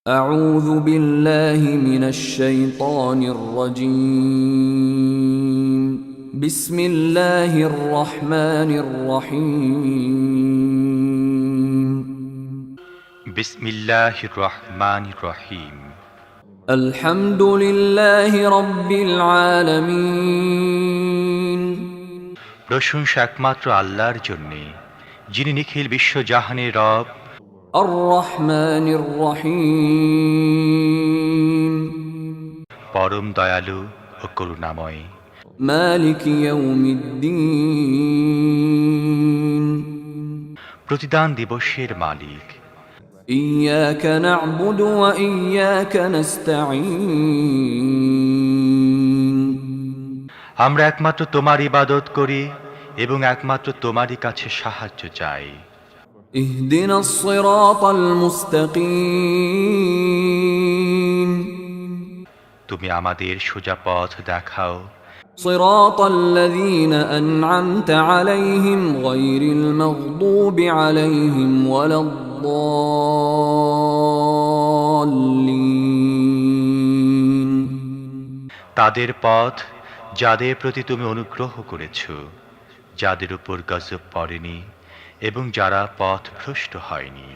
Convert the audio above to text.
أعوذ بالله من الشيطان الرجيم بسم الله الرحمن الرحيم বিসমিল্লাহির রহমানির রহিম। الحمد لله رب العالمين প্রশংসা একমাত্র আল্লাহর জন্যে, যিনি নিখিল বিশ্বজাহানের রব, الرحمن الرحيم পরম দয়ালু ও করুণাময়। مالك يوم الدين প্রতিদান দিবসের মালিক। إياك نعبد وإياك نستعين আমরা একমাত্র তোমার ইবাদত করি এবং একমাত্র তোমারই কাছে সাহায্য চাই। اهدنا الصراط المستقيم তুমি আমাদের সোজা পথ দেখাও, صراط الذين أنعمت عليهم غير المغضوب عليهم ولا الضالين তাদের পথ যাদের প্রতি তুমি অনুগ্রহ করেছ, যাদের উপর গজব পড়েনি এবং যারা পথভ্রষ্ট হয়নি।